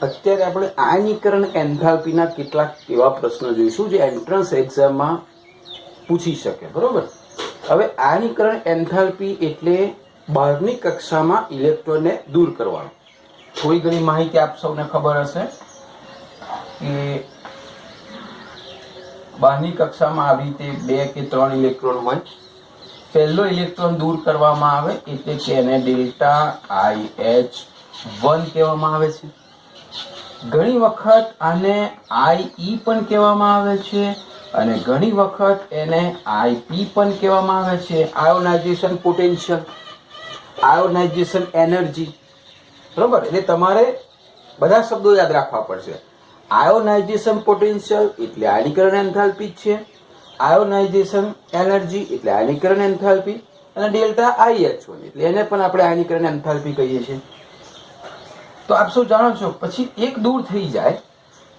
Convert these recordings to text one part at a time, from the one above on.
અત્યારે આપણે આયનીકરણ એન્થાલ્પીના કેટલાક એવા પ્રશ્નો જોઈશું જે એન્ટ્રન્સ એક્ઝામમાં પૂછી શકે. બરોબર. હવે આયનીકરણ એન્થાલ્પી એટલે બહારની કક્ષામાં ઇલેક્ટ્રોનને દૂર કરવાનો. થોડી ઘણી માહિતી આપ સૌને ખબર હશે કે બહારની કક્ષામાં આવી રીતે 2 કે 3 ઇલેક્ટ્રોન હોય. પહેલો ઇલેક્ટ્રોન દૂર કરવામાં આવે એટલે કે એને ડેલ્ટા IH1 કહેવામાં આવે છે. ઘણી વખત આને IE પણ કહેવામાં આવે છે અને ઘણી વખત એને IP પણ કહેવામાં આવે છે. Ionisation potential, ionisation energy. બરોબર. એટલે તમારે બધા શબ્દો યાદ રાખવા પડશે. આયોનાઇઝેશન પોટેન્શિયલ એટલે આયનીકરણ એન્થાલ્પી છે, આયોનાઇઝેશન એનર્જી એટલે આયનીકરણ એન્થાલ્પી, અને ડેલ્ટા IH1 એટલે એને પણ આપણે આયનીકરણ એન્થાલ્પી કહીએ છીએ. તો આપ સૌ જાણો છો પછી એક દૂર થઈ જાય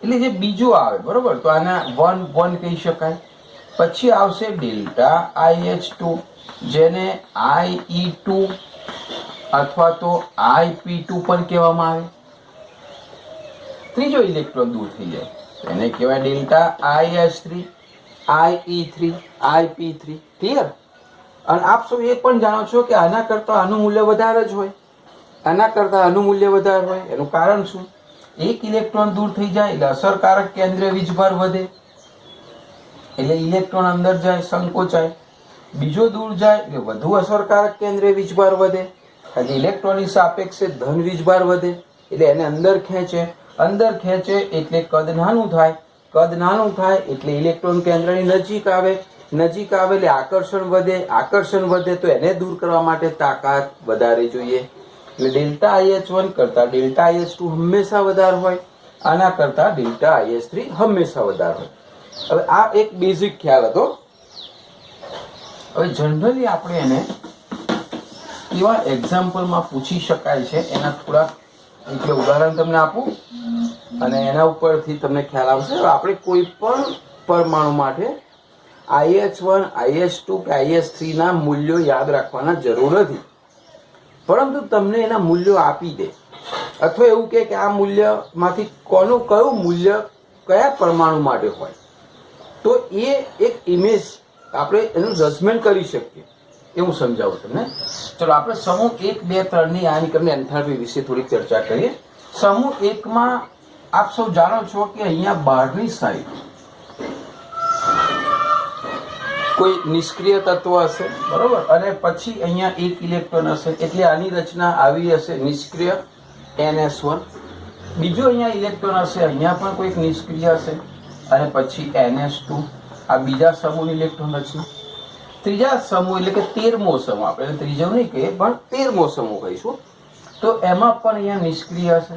એટલે જે બીજો આવે, બરોબર, તો આના 1 કહી શકાય. પછી આવશે ડેલ્ટા IH2 જેને IE2 અથવા તો IP2 પણ કહેવામાં આવે. ત્રીજો ઇલેક્ટ્રોન દૂર થઈ જાય એને કહેવાય delta IH3, IE3, IP3. Clear? અને આપ સૌ એ પણ જાણો છો કે આના કરતાં આનું મૂલ્ય વધારે જ હોય. આના કરતાં આનું મૂલ્ય વધારે હોય. એનું કારણ શું? એક ઇલેક્ટ્રોન દૂર થઈ જાય એટલે અસરકારક કેન્દ્રીય વીજભાર વધે, એટલે ઇલેક્ટ્રોન અંદર જાય, સંકોચાય. બીજો દૂર જાય એટલે વધુ અસરકારક કેન્દ્રીય વીજભાર વધે, અને ઇલેક્ટ્રોનની સાપેક્ષે ધન વીજભાર વધે એટલે એને અંદર ખેંચે. અંદર ખેંચે એટલે કદ નાનું થાય, કદ નાનું થાય એટલે ઇલેક્ટ્રોન કેન્દ્રની નજીક આવે, નજીક આવે એટલે આકર્ષણ વધે, આકર્ષણ વધે તો એને દૂર કરવા માટે તાકાત વધારે જોઈએ. એટલે ડેલ્ટા IH1 કરતાં ડેલ્ટા IH2 હંમેશા વધારે હોય, આના કરતાં ડેલ્ટા IH3 હંમેશા વધારે હોય. હવે આ એક બેઝિક ખ્યાલ હતો. હવે જનરલી આપણે એને કેવા એક્ઝામ્પલમાં પૂછી શકાય છે એના થોડાક એટલે ઉદાહરણ તમને આપું અને એના ઉપરથી તમને ખ્યાલ આવશે. આપણે કોઈ પણ પરમાણુ માટે IH1, IH2 કે IH3 ના મૂલ્યો યાદ રાખવાના જરૂર નથી, પરંતુ તમને એના મૂલ્યો આપી દે અથવા એવું કે આ મૂલ્યમાંથી કોનું કયું મૂલ્ય કયા પરમાણુ માટે હોય તો એ એક ઇમેજ આપણે એનું જજમેન્ટ કરી શકીએ. એ હું સમજાવું તમને. ચલો આપણે સમૂહ 1, 2, 3 ની આયનીકરણ એન્થાલ્પી વિશે થોડી ચર્ચા કરીએ. સમૂહ 1 માં આપ સૌ જાણો છો કે અહીંયા બહારની સાઈડ કોઈ નિષ્ક્રિય તત્વ હશે, બરોબર, અને પછી અહીંયા એક ઇલેક્ટ્રોન હશે એટલે આની રચના આવી હશે નિષ્ક્રિય NS1. બીજો અહીંયા ઇલેક્ટ્રોન હશે, અહીંયા પણ કોઈક નિષ્ક્રિય હશે અને પછી NS2. આ બીજા સમૂહની ઇલેક્ટ્રોન રચના. ત્રીજા સમૂહ એટલે કે 13મો સમૂહ, આપણે ત્રીજો નહીં કહીએ પણ 13મો સમૂહ કહીશું, તો એમાં પણ અહીંયા નિષ્ક્રિય હશે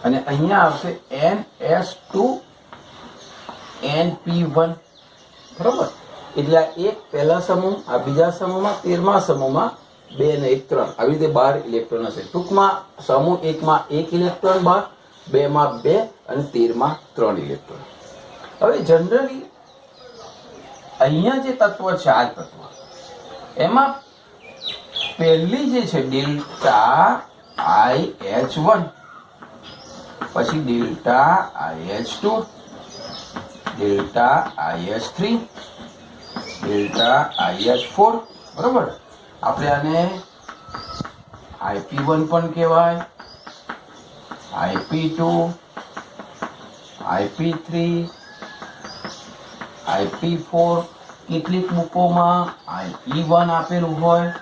અને અહીંયા આવશે NS2 NP1. બરોબર. એટલે આ એક પહેલા સમૂહ, આ બીજા સમૂહમાં, 13મા સમૂહમાં 2 અને 1, 3 આવી રીતે 12 ઇલેક્ટ્રોન હશે. ટૂંકમાં સમૂહ 1 માં 1 ઇલેક્ટ્રોન, 2 માં 2 અને 13 માં 3 ઇલેક્ટ્રોન. હવે જનરલી અહીંયા જે તત્વ છે, આ તત્વ એમાં પહેલી જે છે ડેલ્ટા IH1, પછી delta IH2, delta IH3, delta IH4. બરોબર. આપણે આને IP1 પણ કહેવાય, IP2, IP3, IP4. કેટલીક બુકોમાં IE1 આપેલું હોય,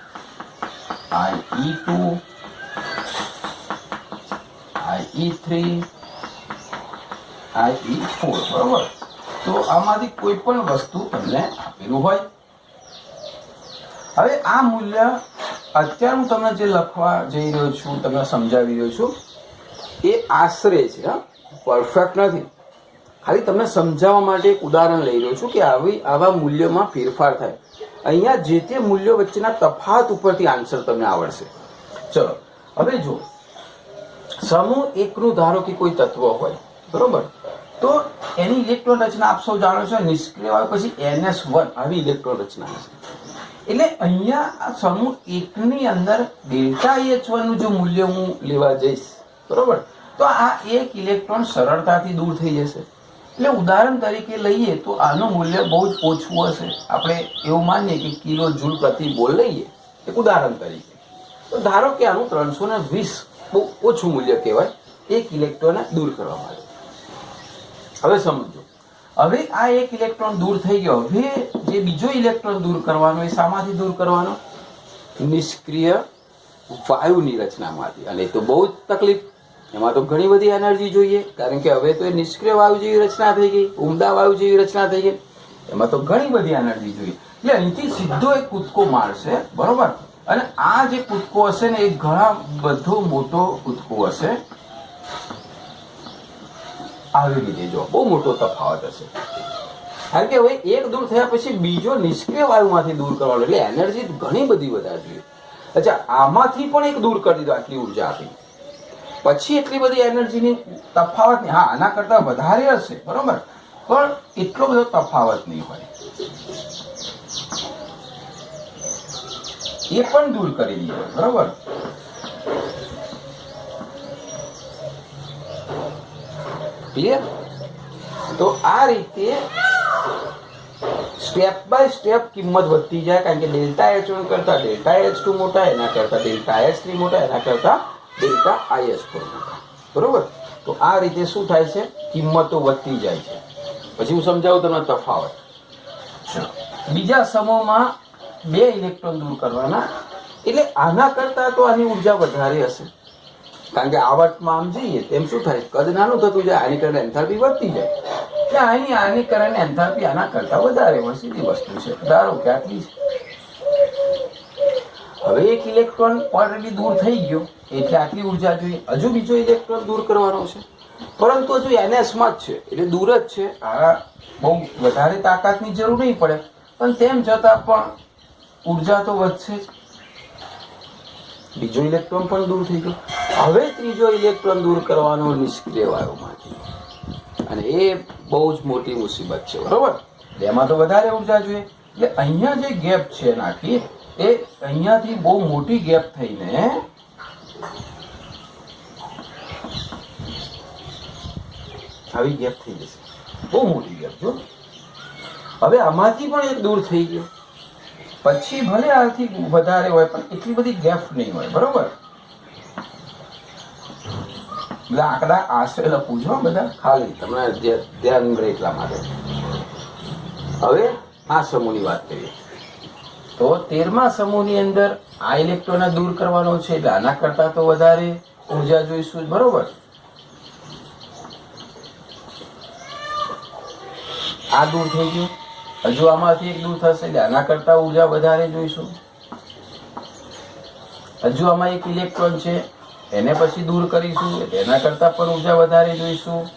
IE2, IE3, IE4. બરોબર. તો આમાંથી કોઈ પણ વસ્તુ તમને આપેલું હોય. હવે આ મૂલ્ય અત્યારે હું તમને જે લખવા જઈ રહ્યો છું, તમને સમજાવી રહ્યો છું, એ આશરે છે, પરફેક્ટ નથી. ખાલી તમને સમજાવવા માટે એક ઉદાહરણ લઈ રહ્યો છું કે આવા મૂલ્યોમાં ફેરફાર થાય. અહીંયા જે તે મૂલ્યો વચ્ચેના તફાવત ઉપરથી આન્સર તમને આવડશે. ચલો હવે જો સમૂહ 1 નું ધારો કે કોઈ તત્વ હોય, બરોબર, તો એની ઇલેક્ટ્રોન રચના આપ સૌ જાણો છો, નિષ્ક્રિય હોય પછી NS1 આવી ઇલેક્ટ્રોન રચના હશે. એટલે અહીંયા આ સમૂહ 1 ની અંદર ડેલ્ટા IH1 નું જો મૂલ્ય હું લેવા જઈશ, બરોબર, તો આ એક ઇલેક્ટ્રોન સરળતાથી દૂર થઈ જશે. એટલે ઉદાહરણ તરીકે લઈએ તો આનું મૂલ્ય બહુ જ ઓછું હશે. આપણે એવું માનીએ કે કિલો જૂલ પ્રતિ મોલ લઈએ એક ઉદાહરણ તરીકે, તો ધારો કે આનું 320 બહુ ઓછું મૂલ્ય કહેવાય એક ઇલેક્ટ્રોનને દૂર કરવા માટે. હવે સમજો, હવે આ એક ઇલેક્ટ્રોન દૂર થઈ ગયો. હવે જે બીજો ઇલેક્ટ્રોન દૂર કરવાનો એ શામાંથી દૂર કરવાનો? નિષ્ક્રિય વાયુની રચનામાંથી. અને એ તો બહુ જ તકલીફ, એમાં તો ઘણી બધી એનર્જી જોઈએ, કારણ કે હવે તો એ નિષ્ક્રિય વાયુ જેવી રચના થઈ ગઈ, ઉમદા વાયુ જેવી રચના થઈ ગઈ, એમાં તો ઘણી બધી એનર્જી જોઈએ. એટલે અહીંથી સીધો એક કૂદકો મારશે, બરોબર. અને આ જે કૂદકો હશે ને એ ઘણા બધો મોટો કૂદકો હશે. આવી રીતે જો બહુ મોટો તફાવત હશે, કારણ કે હવે એક દૂર થયા પછી બીજો નિષ્ક્રિય વાયુમાંથી દૂર કરવાનો, એટલે એનર્જી ઘણી બધી વધારે જોઈએ. અચ્છા, આમાંથી પણ એક દૂર કરી દીધો, આટલી ઉર્જા આપી, પછી એટલી બધી એનર્જીની તફાવત નહીં. હા, આના કરતા વધારે હશે, બરોબર, પણ એટલો બધો તફાવત નહીં હોય. એ પણ દૂર કરી દીધો, બરોબર. ક્લિયર? તો આ રીતે સ્ટેપ બાય સ્ટેપ કિંમત વધતી જાય, કારણ કે ડેલ્ટા H1 કરતા ડેલ્ટા H2 મોટા, એના કરતા ડેલ્ટા H3 મોટા, એના કરતા ડેલ્ટા IS4 મોટા, બરોબર. તો આ રીતે શું થાય છે? કિંમતો વધતી જાય છે. પછી હું સમજાવું તમને તફાવત. બીજા સમૂહમાં 2 ઇલેક્ટ્રોન દૂર કરવાના, એટલે આના કરતા તો આની ઉર્જા વધારે હશે, કારણ કે આવર્તમાં આમ જઈએ તેમ શું થાય? કદ નાનું થતું જાય, આની કારણે એન્થાલ્પી વધતી જાય. એટલે આની કારણે એન્થાલ્પી આના કરતા વધારે હોય, સીધી વસ્તુ છે. ધારો કે આટલી છે. હવે એક ઇલેક્ટ્રોન ઓલરેડી દૂર થઈ ગયો, એટલે આટલી ઉર્જા જોઈએ. હજુ બીજો ઇલેક્ટ્રોન દૂર કરવાનો છે, પરંતુ હજુ NS-માં જ છે, એટલે દૂર જ છે. આ બહુ વધારે તાકાતની જરૂર નહીં પડે, પણ તેમ છતાં પણ ઉર્જા તો વધશે જ. બીજો ઇલેક્ટ્રોન પણ દૂર થઈ ગયો. હવે ત્રીજો ઇલેક્ટ્રોન દૂર કરવાનો નિષ્ક્રિય વાયુમાંથી, અને એ બહુ જ મોટી મુસીબત છે, બરોબર. એમાં તો વધારે ઉર્જા જોઈએ. એટલે અહીંયા જે ગેપ છે નાખી, એ અહીંયાથી બહુ મોટી ગેપ થઈને આવી ગેપ થઈ જશે, બહુ મોટી ગેપ. જો હવે આમાંથી પણ એક દૂર થઈ ગયો, પછી ભલે આથી વધારે હોય પણ એટલી બધી ગેપ નહીં હોય, બરોબર. બધા આંકડા આશરે લખું છો બધા, ખાલી તમને ધ્યાન રહે એટલા માટે. હવે આ સમૂહની વાત કરીએ તો 13મા સમૂહની અંદર આ ઇલેક્ટ્રોનને દૂર કરવાનો છે, એટલે આના કરતા તો વધારે ઉર્જા જોઈશું, બરોબર. આ દૂર થઈ ગયું, હજુ આમાંથી એક દૂર થશે, એટલે આના કરતા ઉર્જા વધારે જોઈશું. હજુ આમાં એક ઇલેક્ટ્રોન છે, એને પછી દૂર કરીશું, એટલે એના કરતા પણ ઉર્જા વધારે જોઈશું.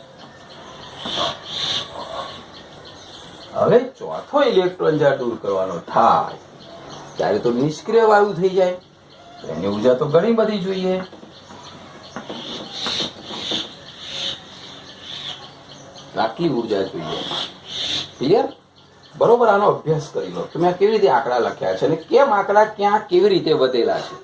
હવે ચોથો ઇલેક્ટ્રોન જ્યારે દૂર કરવાનો થાય ત્યારે તો નિષ્ક્રિય વાયુ થઈ જાય, એની ઉર્જા તો ઘણી બધી જોઈએ. આટલી ઉર્જા જોઈએ. ક્લિયર? બરોબર. આનો અભ્યાસ કરી લો તમે કેવી રીતે આંકડા લખ્યા છે અને કેમ આંકડા ક્યાં કેવી રીતે વધેલા છે.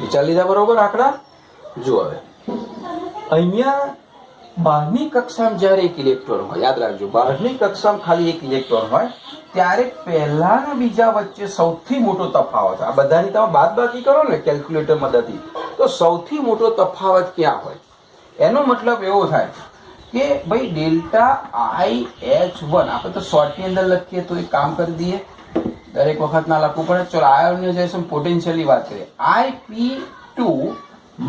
વિચાર લીધા બરોબર આંકડા? જો હવે અહીંયા બહારની કક્ષામાં જ્યારે એક ઇલેક્ટ્રોન હોય, યાદ રાખજો, બહારની કક્ષામાં ખાલી એક ઇલેક્ટ્રોન હોય ત્યારે પહેલા ને બીજા વચ્ચે સૌથી મોટો તફાવત, આ બધાની તમે બાદબાકી કરો ને કેલ્ક્યુલેટર મદદથી, તો સૌથી મોટો તફાવત ક્યાં હોય? એનો મતલબ એવો થાય કે ભાઈ ડેલ્ટા IH1, આપણે તો શોર્ટની અંદર લખીએ તો એક કામ કરી દઈએ, દરેક વખત ના લખવું પડે. ચલો આયોનાઇઝેશન પોટેન્શિયલની વાત કરીએ. IP2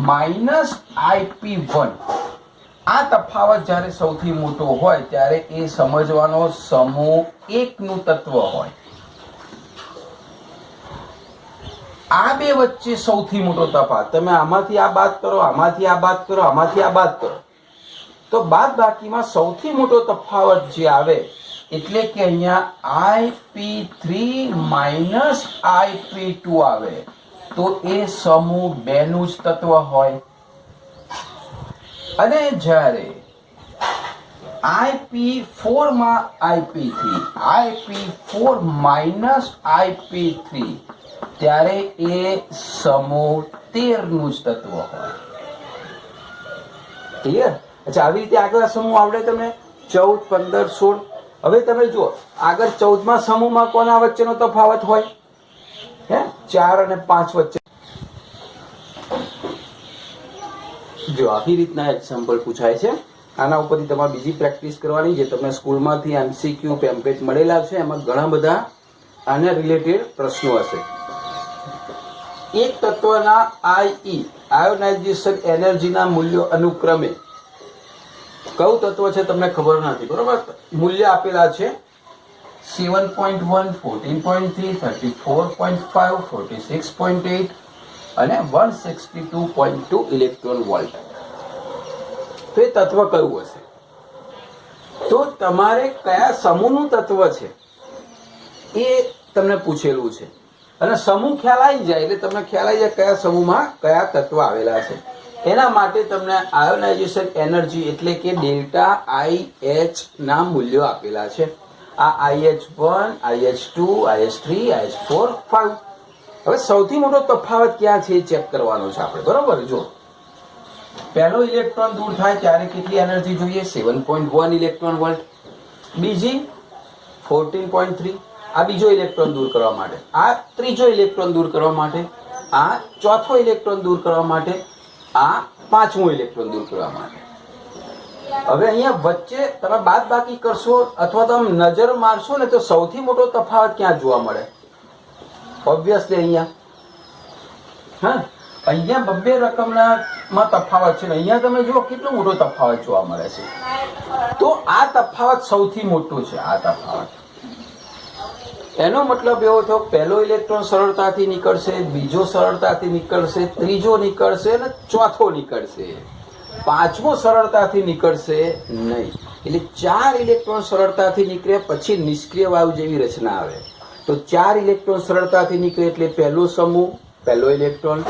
માઇનસ IP1, આ તફાવત જ્યારે સૌથી મોટો હોય ત્યારે એ સમજવાનો સમૂહ 1 નું તત્વ હોય. આ બે વચ્ચે સૌથી મોટો તફાવત, તમે આમાંથી આ બાદ કરો, આમાંથી આ બાદ કરો, આમાંથી આ બાદ કરો, તો બાદ બાકીમાં સૌથી મોટો તફાવત જે આવે એટલે કે અહીંયા IP3 માઇનસ IP2 આવે તો એ સમૂહ 2 નું જ તત્વ હોય. અને જ્યારે IP4 માં IP4 માઇનસ IP3 ત્યારે એ સમૂહ 13 નું જ તત્વ હોય. ક્લિયર? અચ્છા, આવી રીતે આગળ સમૂહ આવડે તમને 14, 15, 16. હવે તમે જુઓ આગળ 14મા સમૂહમાં કોના વચ્ચેનો તફાવત હોય? હે, 4 અને 5 વચ્ચે. જો આવી રીતના એક્ઝામ્પલ પૂછાય છે. આના ઉપરથી તમારે બીજી પ્રેક્ટિસ કરવાની, જે તમને સ્કૂલમાંથી MCQ પેમ્પલેટ મળેલા છે, એમાં ઘણા બધા આના રિલેટેડ પ્રશ્નો હશે. એક તત્વના IE આયોનાઇઝેશન એનર્જીના મૂલ્યો અનુક્રમે કયું તત્વ છે તમને ખબર નથી, બરોબર? મૂલ્ય આપેલા છે 7.1, 14.3, 34.5, 46.8 અને 162.2 ઇલેક્ટ્રોન વોલ્ટ. તો એ તત્વ કયું હશે? તો તમારે કયા સમૂહનું તત્વ છે એ તમને પૂછેલું છે, અને સમૂહ ખ્યાલ આવી જાય એટલે તમને ખ્યાલ આવી જાય કયા સમૂહમાં કયા તત્વ આવેલા છે. એના માટે તમને આયોનાઇઝેશન એનર્જી એટલે કે ડેલ્ટા IH ના મૂલ્યો આપેલા છે. આ IH1, IH2, IH3, IH4, 5. હવે સૌથી મોટો તફાવત ક્યાં છે એ ચેક કરવાનો છે આપણે, બરોબર? જો પહેલો ઇલેક્ટ્રોન દૂર થાય ત્યારે કેટલી એનર્જી જોઈએ? 7.1 ઇલેક્ટ્રોન વોલ્ટ. બીજી 14.3. આ બીજો ઇલેક્ટ્રોન દૂર કરવા માટે, આ ત્રીજો ઇલેક્ટ્રોન દૂર કરવા માટે, આ ચોથો ઇલેક્ટ્રોન દૂર કરવા માટે, આ પાંચમો ઇલેક્ટ્રોન દૂર કરવા માટે. હવે અહીંયા વચ્ચે તમે બાદ બાકી કરશો અથવા તમે નજર મારશો ને તો સૌથી મોટો તફાવત ક્યાં જોવા મળે? ઓબ્વિયસલી અહીંયા. હા, અહીંયા બબ્બે રકમના તફાવત છે ને અહીંયા તમે જુઓ કેટલો મોટો તફાવત જોવા મળે છે. તો આ તફાવત સૌથી મોટો છે. આ તફાવત એનો મતલબ એવો થયો, પહેલો ઇલેક્ટ્રોન સરળતાથી નીકળશે, બીજો સરળતાથી નીકળશે, ત્રીજો નીકળશે અને ચોથો નીકળશે. પાંચમો સરળતાથી નીકળશે નહીં. એટલે 4 ઇલેક્ટ્રોન સરળતાથી નીકળે પછી નિષ્ક્રિય વાયુ જેવી રચના આવે. તો 4 ઇલેક્ટ્રોન સરળતાથી નીકળે એટલે પહેલો સમૂહ પહેલો ઇલેક્ટ્રોન,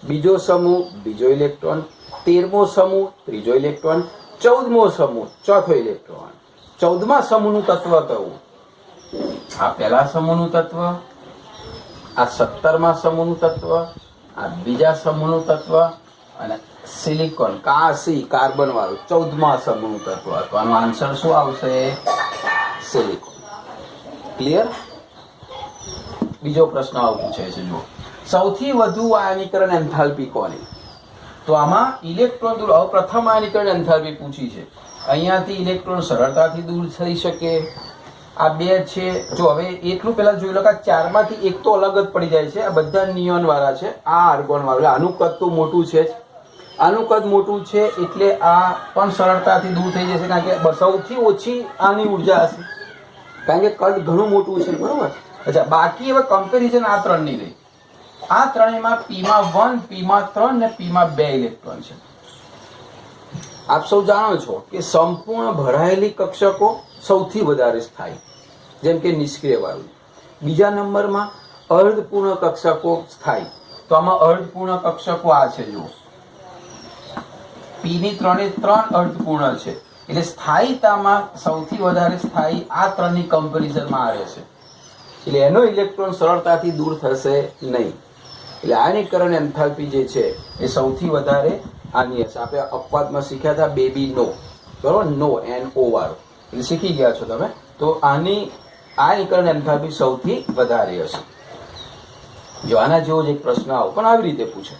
બીજો સમૂહ બીજો ઇલેક્ટ્રોન, 13મો સમૂહ ત્રીજો ઇલેક્ટ્રોન, 14મો સમૂહ ચોથો ઇલેક્ટ્રોન. 14મા સમૂહનું તત્વ કયું? આ પહેલા સમૂહનું તત્વ, આ 17મા સમૂહનું તત્વ, આ બીજા સમૂહનું તત્વ અને સિલિકોન કાર્બન વાળું 14મા સમૂહનું તત્વ. તો આનો આન્સર શું આવશે? સિલિકોન. ક્લિયર? બીજો પ્રશ્ન આવો પૂછે છે, જુઓ, સૌથી વધુ આયનીકરણ એન્થાલ્પી કોની? તો આમાં ઇલેક્ટ્રોન દૂર, પ્રથમ આયનીકરણ એન્થાલ્પી પૂછી છે. અહીંયાથી ઇલેક્ટ્રોન સરળતાથી દૂર થઈ શકે. આ 2 છે. જો હવે એટલું પહેલા જોઈ લો કે 4માંથી એક તો અલગ જ પડી જાય છે. આ બધા નિયોન વાળા છે, આ આર્ગોન વાળું. આનું કદ તો મોટું છે જ. આનું કદ મોટું છે એટલે આ પણ સરળતાથી દૂર થઈ જશે, કારણ કે સૌથી ઓછી આની ઉર્જા હશે, કારણ કે કદ ઘણું મોટું છે, બરોબર? અચ્છા, બાકી હવે કમ્પેરિઝન આ 3ની રહી. આ ત્રણેયમાં Pમાં 1, Pમાં 3 ને Pમાં 2 ઇલેક્ટ્રોન છે. આપ સૌ જાણો છો કે સંપૂર્ણ ભરાયેલી કક્ષકો સૌથી વધારે સ્થાયી, જેમ કે નિષ્ક્રિય વાયુ. બીજા નંબરમાં અર્ધપૂર્ણ કક્ષકો સ્થાયી. તો આમાં અર્ધપૂર્ણ કક્ષકો આ છે, જુઓ, Pની 3 અર્ધપૂર્ણ છે. એટલે સ્થાયીતામાં સૌથી વધારે સ્થાયી આ 3ની કમ્પેરિઝનમાં આવે છે. એટલે એનો ઇલેક્ટ્રોન સરળતાથી દૂર થશે નહીં. એટલે આયનીકરણ એન્થાલ્પી જે છે એ સૌથી વધારે આની હશે. આપણે અપવાદમાં શીખ્યા હતા બેબી નો, બરોબર? નો, NO વાળો, એટલે શીખી ગયા છો તમે. તો આની આયનીકરણ એન્થાલ્પી સૌથી વધારે હશે. જો આના જેવો જ એક પ્રશ્ન આવો પણ આવી રીતે પૂછે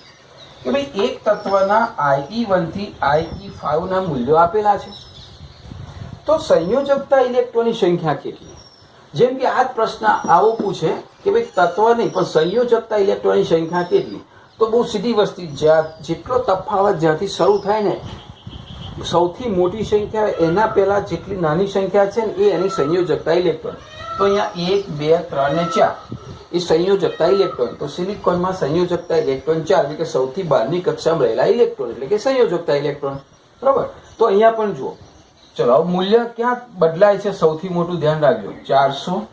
કે ભાઈ એક તત્વના IE1 થી IE5 ના મૂલ્યો આપેલા છે, તો સંયોજકતા ઇલેક્ટ્રોનની સંખ્યા કેટલી? જેમ કે આ પ્રશ્ન આવો પૂછે કે ભાઈ તત્વ નહીં પણ સંયોજકતા ઇલેક્ટ્રોનની સંખ્યા કેટલી, તો બહુ સીધી વસ્તુ, જેટલો તફાવત જ્યાંથી શરૂ થાય ને, સૌથી મોટી સંખ્યા એના પહેલા જેટલી નાની સંખ્યા છે ને એ એની સંયોજકતા ઇલેક્ટ્રોન. તો અહીંયા 1, 2, 3 ને 4 એ સંયોજકતા ઇલેક્ટ્રોન. તો સિલિકોનમાં સંયોજકતા ઇલેક્ટ્રોન 4, એટલે કે સૌથી બહારની કક્ષામાં રહેલા ઇલેક્ટ્રોન, એટલે કે સંયોજકતા ઇલેક્ટ્રોન, બરાબર? તો અહીંયા પણ જુઓ ચલો હવે મૂલ્ય ક્યાં બદલાય છે સૌથી મોટું ધ્યાન રાખજો 400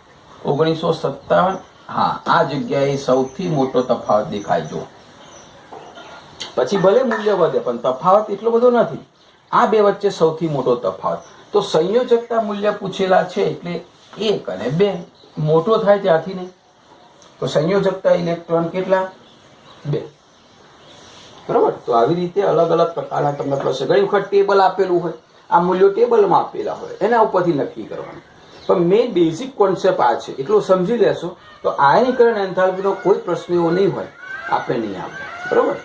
1957. હા, આ જગ્યાએ સૌથી મોટો તફાવત દેખાય. જો પછી ભલે મૂલ્ય વધે પણ તફાવત એટલો બધો નથી. આ બે વચ્ચે સૌથી મોટો તફાવત. તો સંયોજકતા મૂલ્ય પૂછેલા છે એટલે 1 અને 2 મોટો થાય ત્યાંથી નહીં. તો સંયોજકતા ઇલેક્ટ્રોન કેટલા? 2. બરાબર. તો આવી રીતે અલગ અલગ પ્રકારના તમને પ્રશ્ન ઘણી વખત ટેબલ આપેલું હોય, આ મૂલ્યો ટેબલમાં આપેલા હોય, એના ઉપરથી નક્કી કરવાનું. પણ મેઇન બેઝિક કોન્સેપ્ટ આ છે, એટલું સમજી લેશો તો આયનીકરણ એન્થાલ્પીનો કોઈ પ્રશ્ન એવો નહીં હોય આપણે નહીં આવે. બરાબર.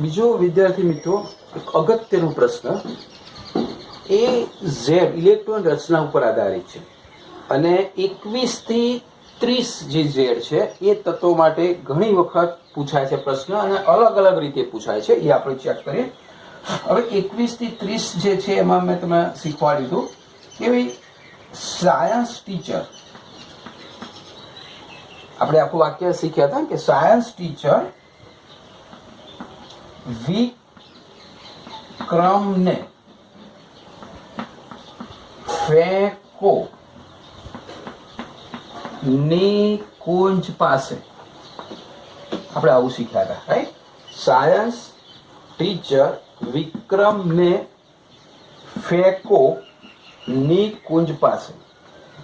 બીજો વિદ્યાર્થી મિત્રો એક અગત્યનો પ્રશ્ન, એ ઝેડ ઇલેક્ટ્રોન રચના ઉપર આધારિત છે અને 21 થી 30 જે ઝેડ છે એ તત્વો માટે ઘણી વખત પૂછાય છે પ્રશ્ન અને અલગ અલગ રીતે પૂછાય છે. એ આપણે ચેક કરીએ. હવે 21 થી 30 જે છે એમાં મેં તમને શીખવાડી દીધું કે ભાઈ સાયન્સ ટીચર, આપણે આખું વાક્ય શીખ્યા હતા કે સાયન્સ ટીચર વિક્રમને ફેંકો નિકુંજ પાસે. આપણે આવું શીખ્યા હતા, રાઈટ? સાયન્સ ટીચર વિક્રમને ફેંકો નિકુંજ પાસે.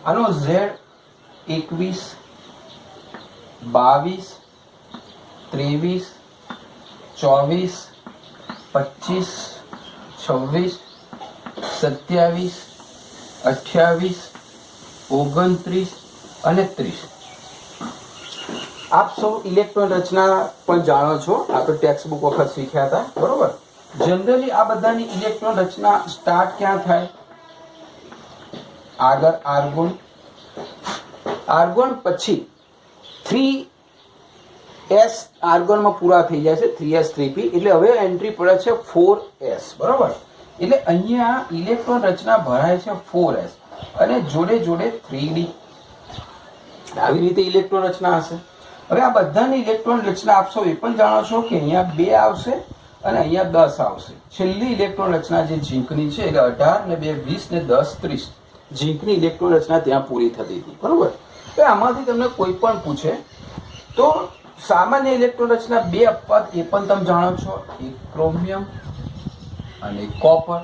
આનો ઝેડ 21 22 23 24 25 26 27 28 29 અને 30. આપ સૌ ઇલેક્ટ્રોન રચના પણ જાણો છો, આપણે ટેક્સ્ટ બુક વખત શીખ્યા હતા. બરોબર. જનરલી આ બધાની ઇલેક્ટ્રોન રચના સ્ટાર્ટ ક્યાં થાય? આગળ આર્ગોન, આર્ગોન પછી 3s આર્ગોનમાં પૂરા થઈ જાય છે, 3s 3p, એટલે હવે એન્ટ્રી પડે છે 4s. બરોબર. એટલે અહીંયા ઇલેક્ટ્રોન રચના ભરાય છે 4s અને જોડે જોડે 3d. આવી રીતે ઇલેક્ટ્રોન રચના હશે. હવે આ બધાની ઇલેક્ટ્રોન રચના આપશો એ પણ જાણો છો કે અહીંયા 2 આવશે અને અહીંયા 10 આવશે. છેલ્લી ઇલેક્ટ્રોન રચના જે ઝીંકની છે એટલે 18 ને 2 20 ને 10 30 ઝીંકની ઇલેક્ટ્રોન રચના ત્યાં પૂરી થતી હતી. બરોબર. તો આમાંથી તમને કોઈ પણ પૂછે તો સામાન્ય ઇલેક્ટ્રોન રચના 2 અપવાદ એ પણ તમે જાણો છો, એક ક્રોમિયમ અને કોપર.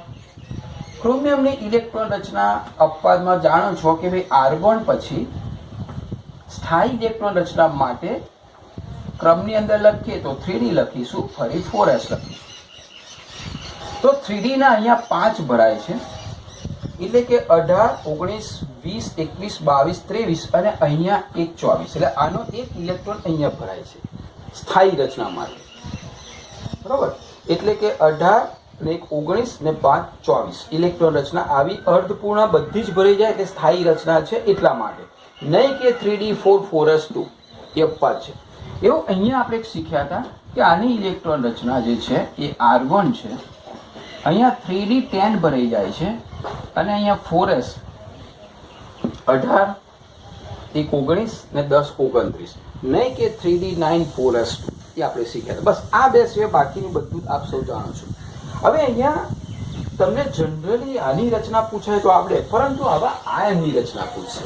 ક્રોમિયમની ઇલેક્ટ્રોન રચના અપવાદમાં જાણો છો કે ભાઈ આર્ગોન પછી સ્થાયી ઇલેક્ટ્રોન રચના માટે ક્રમની અંદર લખીએ તો 3d લખીશું, ફરી 4s લખીશું. તો 3d ના અહીંયા 5 ભરાય છે એટલે કે 18 19 20 21 22 23 અને અહીંયા એક 24. એટલે આનો એક ઇલેક્ટ્રોન અહીંયા ભરાય છે સ્થાયી રચના માટે. બરોબર. એટલે કે 18 ને 19 ને 5 24 ઇલેક્ટ્રોન રચના આવી અર્ધપૂર્ણ બધી જ ભરી જાય એટલે સ્થાયી રચના છે એટલા માટે, નહીં કે 3d 4 4s2 એ અપવાદ છે. એવું અહીંયા આપણે શીખ્યા હતા કે આની ઇલેક્ટ્રોન રચના જે છે એ આર્ગોન છે, અહીંયા 3d 10 ભરાઈ જાય છે અને અહીંયા 4s 18 એક 19 ને 10 29, નહીં કે 3d 9 4s2. એ આપણે શીખ્યા હતા. બસ આ બે સિવાય બાકીનું બધું આપ સૌ જાણો છો. હવે અહીંયા તમને જનરલી આની રચના પૂછાય તો આવડે, પરંતુ હવે આયનની રચના પૂછશે.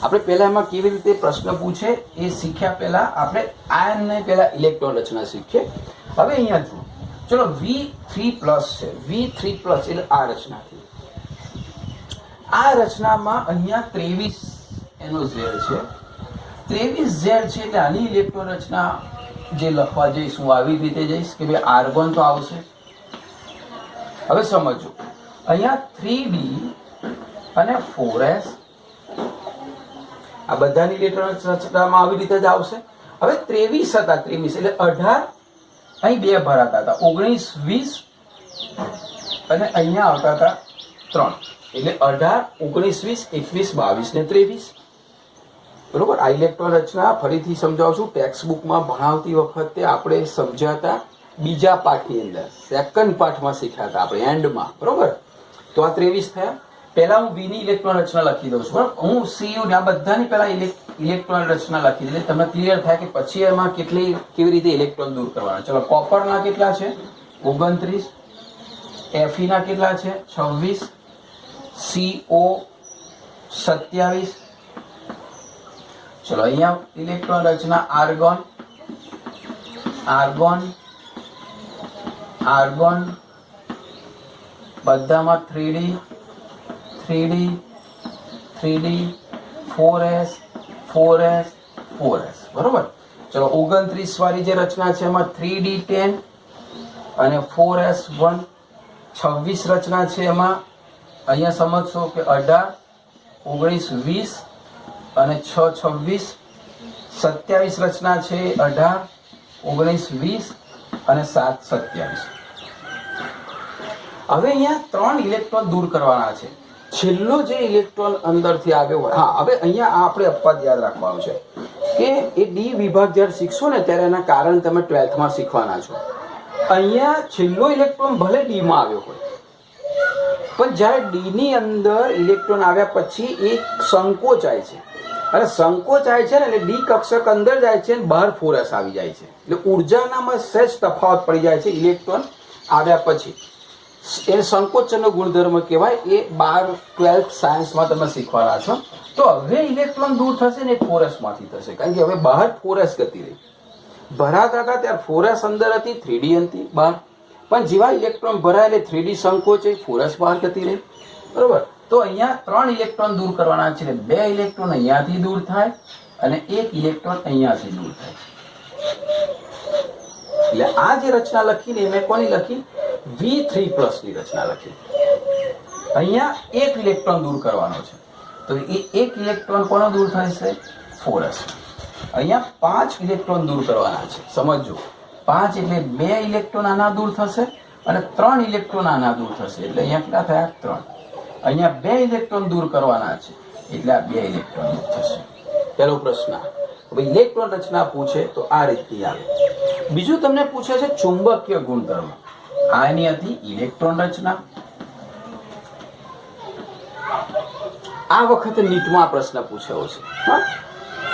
આપણે પહેલા એમાં કેવી રીતે પ્રશ્ન પૂછે એ શીખ્યા પહેલા આપણે આયનને પહેલા ઇલેક્ટ્રોન રચના શીખીએ. હવે અહીંયા જુઓ, ચલો V3+ છે, V3+ એટલે આ રચના થઈ. આ રચનામાં અહીંયા 23 એનો ઝેડ છે, 23 ઝેડ છે એટલે આની ઇલેક્ટ્રોન રચના જે લખવા જઈશ હું આવી રીતે જઈશ કે ભાઈ આર્ગોન તો આવશે. હવે સમજો, અહીંયા 3d અને 4s આ બધાની ઇલેક્ટ્રોન રચનામાં આવી રીતે જ આવશે. હવે 23 હતા, 23 એટલે 18 અહીં 2 ભરાતા હતા, 19 20 અને અહીંયા આવતા હતા 3 એટલે 18 19 20 21 22 ને 23. બરોબર. આ ઇલેક્ટ્રોન રચના ફરીથી સમજાવું છું, ટેક્સ્ટ બુકમાં ભણાવતી વખતે આપણે સમજાતા બીજા પાઠની અંદર સેકન્ડ પાઠમાં શીખ્યા હતા આપણે એન્ડમાં. બરોબર. તો આ 23 થયા. પહેલા હું વી ની ઇલેક્ટ્રોન રચના લખી દઉં છું બરાબર. હું CU ને આ બધાની પહેલા ઇલેક્ટ્રોન રચના લખી દે તમને ક્લિયર થાય કે પછી એમાં કેવી રીતે ઇલેક્ટ્રોન દૂર કરવાના. ચલો કોપરના કેટલા છે 29, Fe ના કેટલા છે 26, CO 27. ચલો અહીંયા ઇલેક્ટ્રોન રચના આર્ગોન બધામાં 3D 4s બરોબર. ચલો 29 વાળી જે રચના છે એમાં 3D10 અને 4s1. 26 રચના છે એમાં અહીંયા સમજશો કે 18, 19, 20 અને 6, 26. 27 રચના છે 18, 19, 20 અને 7, 27. હવે અહીંયા 3 ઇલેક્ટ્રોન દૂર કરવાના છે. છેલ્લો જે ઇલેક્ટ્રોન અંદરથી આવ્યો હોય, હા હવે અહીંયા આપણે અપવાદ યાદ રાખવાનું છે કે એ ડી વિભાગ જ્યારે શીખશો ને ત્યારે એના કારણ તમે 12th માં શીખવાના છો. અહીંયા છેલ્લો ઇલેક્ટ્રોન ભલે ડી માં આવ્યો હોય પણ જ્યારે ડી ની અંદર ઇલેક્ટ્રોન આવ્યા પછી એ સંકોચાય છે અને સંકોચાય છે ને એટલે ડી કક્ષક અંદર જાય છે અને બહાર 4s આવી જાય છે. એટલે ઉર્જાનામાં સહેજ તફાવત પડી જાય છે ઇલેક્ટ્રોન આવ્યા પછી. એ સંકોચનનો ગુણધર્મ કહેવાય. એ 12th સાયન્સમાં તમે શીખવાના છો. તો હવે ઇલેક્ટ્રોન દૂર થશે ને 4s માંથી થશે કારણ કે હવે બહાર 4s ગતિ રહી. ભરાતા હતા ત્યારે 4s અંદર હતી, 3D હતી બહાર. પણ જેવા ઇલેક્ટ્રોન ભરાય એટલે 3D સંકોચે, 4s બહાર ગતિ રહી બરોબર. તો અહીંયા 3 ઇલેક્ટ્રોન દૂર કરવાના છે. 2 ઇલેક્ટ્રોન અહીંયાથી દૂર થાય અને 1 ઇલેક્ટ્રોન અહીંયાથી દૂર થાય. એટલે આ જે રચના લખીને મેં કોની લખી V3+ ની રચના લખી. અહીંયા 1 ઇલેક્ટ્રોન દૂર કરવાનો છે તો એ 1 ઇલેક્ટ્રોન કોનો દૂર થશે 4s. અહીંયા 5 ઇલેક્ટ્રોન દૂર કરવાના છે. સમજો 5 એટલે 2 ઇલેક્ટ્રોન આના દૂર થશે અને 3 ઇલેક્ટ્રોન આના દૂર થશે એટલે અહીંયા કેટલા થયા 3. અહીંયા 2 ઇલેક્ટ્રોન દૂર કરવાના છે એટલે આ 2 ઇલેક્ટ્રોન દૂર થશે. પહેલો પ્રશ્ન. હવે ઇલેક્ટ્રોન રચના પૂછે તો આ રીતની આવે. બીજું તમને પૂછે છે ચુંબકીય ગુણધર્મ. આની હતી ઇલેક્ટ્રોન રચના. આ વખતે નીટમાં પ્રશ્ન પૂછ્યો છે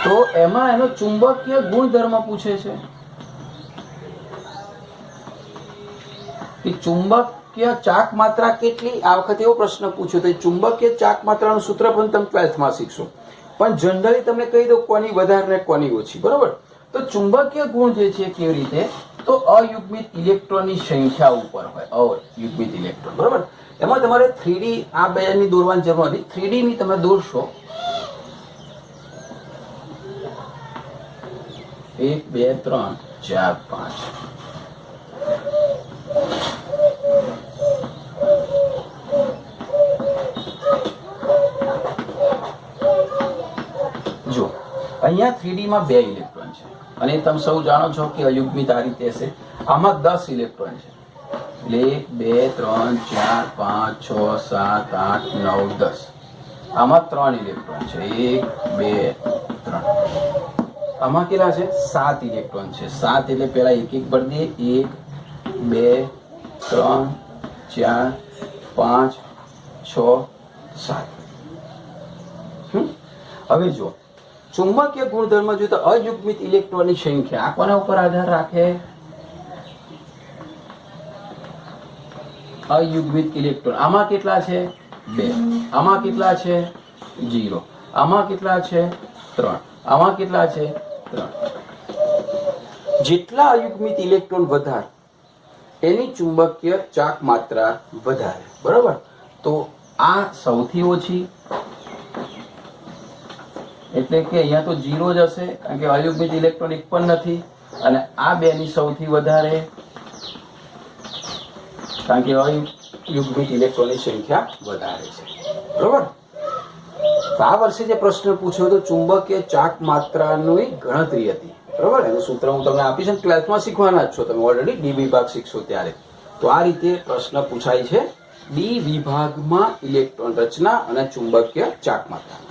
તો એમાં એનો ચુંબકીય ગુણધર્મ પૂછે છે કે ચુંબકીય ચાક માત્રા કેટલી. આ વખતે એવો પ્રશ્ન પૂછ્યો તો ચુંબકીય ચાક માત્રાનું સૂત્ર પણ તમે 12th માં શીખશો. પણ જનરલી તમને કહી દઉં કોની વધારે ને કોની ઓછી બરોબર. તો ચુંબકીય ગુણ જે છે કેવી રીતે તો અયુગ્મિત ઇલેક્ટ્રોનની સંખ્યા ઉપર હોય. અયુગ્મિત ઇલેક્ટ્રોન બરોબર. એમાં તમારે 3D આ બેની દોરવાની જરૂર નથી. 3D ની તમે દોરશો 1 2 3 4 5. જો અહીંયા 3D માં 2 ઇલેક્ટ્રોન છે અને તમે સૌ જાણો છો કે અયુગ્મિત આ રીતે હશે. આમાં 10 ઇલેક્ટ્રોન છે એટલે 1 2 3 4 5 6 7 8 9 10. આમાં 3 ઇલેક્ટ્રોન છે 1 2 3. આમાં કેટલા છે 7 ઇલેક્ટ્રોન છે. 7 એટલે પેલા એક એક ભરી દઈએ 1 2 3 4 5 6 7. હવે જો ચુંબકીય ગુણધર્મ જો તો અયુગ્મિત ઇલેક્ટ્રોનની સંખ્યા આ કોના ઉપર આધાર રાખે અયુગ્મિત ઇલેક્ટ્રોન. આમાં કેટલા છે 2, આમાં કેટલા છે 0, આમાં કેટલા છે 3, આમાં કેટલા છે 3. જેટલા અયુગ્મિત ઇલેક્ટ્રોન વધારે એની ચુંબકીય ચાક માત્રા વધારે બરાબર. તો આ સૌથી ઓછી એટલે કે અહીંયા તો 0 જ હશે કારણ કે અયુગ્મિત ઇલેક્ટ્રોન એક પણ નથી. અને આ બેની સૌથી વધારે કારણ કે અયુગ્મિત ઇલેક્ટ્રોનની સંખ્યા વધારે છે બરોબર. આ વર્ષે જે પ્રશ્ન પૂછ્યો તો ચુંબકીય ચાક માત્રાની ગણતરી હતી બરોબર. એનું સૂત્ર હું તમને આપીશ અને 12th માં શીખવાના જ છો તમે ઓલરેડી ડી વિભાગ શીખશો ત્યારે. તો આ રીતે પ્રશ્ન પૂછાય છે ડી વિભાગમાં ઇલેક્ટ્રોન રચના અને ચુંબકીય ચાક માત્રા.